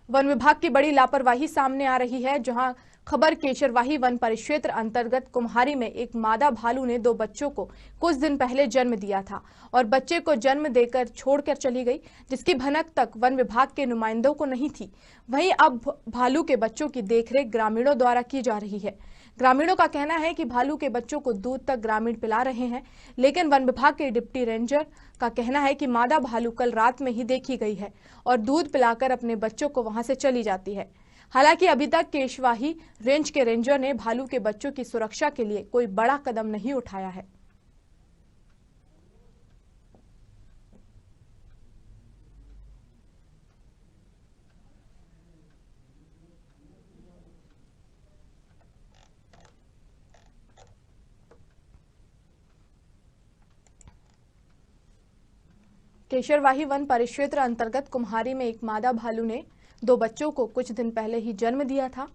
One विभाग की बड़ी लापरवाही सामने आ रही है, जहां खबर केशरवाही वन परिक्षेत्र अंतर्गत कुम्हारी में एक मादा भालू ने 2 बच्चों को कुछ दिन पहले जन्म दिया था और बच्चे को जन्म देकर छोड़कर चली गई, जिसकी भनक तक वन विभाग के नुमाइंदों को नहीं थी। वहीं अब भालू के बच्चों की देखरेख ग्रामीणों द्वारा की जा रही है। ग्रामीणों का कहना है कि भालू के बच्चों को दूध तक ग्रामीण पिला रहे हैं, लेकिन वन विभाग के डिप्टी रेंजर का कहना है कि मादा भालू कल रात में ही देखी गई है और दूध पिलाकर अपने बच्चों को वहां से चली जाती है। हालांकि अभी तक केशवाही रेंज के रेंजर ने भालू के बच्चों की सुरक्षा के लिए कोई बड़ा कदम नहीं उठाया है। केशरवाही वन परिक्षेत्र अंतर्गत कुम्हारी में एक मादा भालू ने 2 बच्चों को कुछ दिन पहले ही जन्म दिया था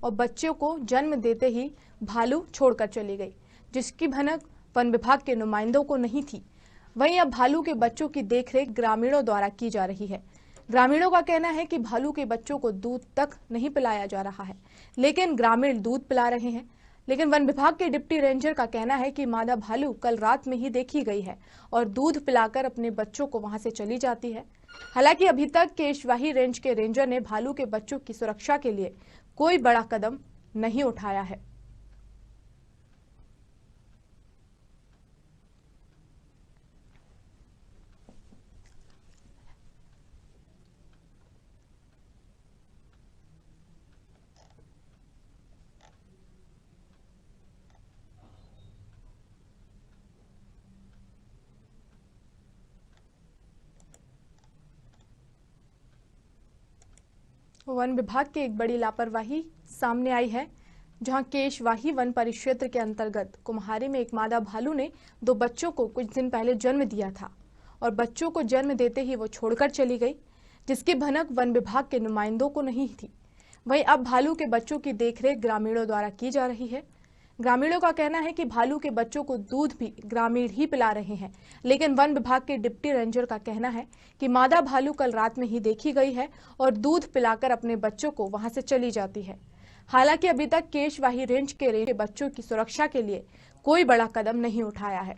और बच्चों को जन्म देते ही भालू छोड़कर चली गई, जिसकी भनक वन विभाग के नुमाइंदों को नहीं थी। वहीं अब भालू के बच्चों की देखरेख ग्रामीणों द्वारा की जा रही है। ग्रामीणों का कहना है कि भालू के बच्चों को दूध तक नहीं पिलाया जा रहा है, लेकिन ग्रामीण दूध पिला रहे हैं। लेकिन वन विभाग के डिप्टी रेंजर का कहना है कि मादा भालू कल रात में ही देखी गई है और दूध पिलाकर अपने बच्चों को वहां से चली जाती है। हालांकि अभी तक केशवाही रेंज के रेंजर ने भालू के बच्चों की सुरक्षा के लिए कोई बड़ा कदम नहीं उठाया है। वन विभाग की एक बड़ी लापरवाही सामने आई है, जहां केशवाही वन परिक्षेत्र के अंतर्गत कुम्हारी में एक मादा भालू ने 2 बच्चों को कुछ दिन पहले जन्म दिया था और बच्चों को जन्म देते ही वो छोड़कर चली गई, जिसकी भनक वन विभाग के नुमाइंदों को नहीं थी। वहीं अब भालू के बच्चों की देखरेख ग्रामीणों द्वारा की जा रही है। ग्रामीणों का कहना है कि भालू के बच्चों को दूध भी ग्रामीण ही पिला रहे हैं, लेकिन वन विभाग के डिप्टी रेंजर का कहना है कि मादा भालू कल रात में ही देखी गई है और दूध पिलाकर अपने बच्चों को वहां से चली जाती है। हालांकि अभी तक केशवाही रेंज के बच्चों की सुरक्षा के लिए कोई बड़ा कदम नहीं उठाया है।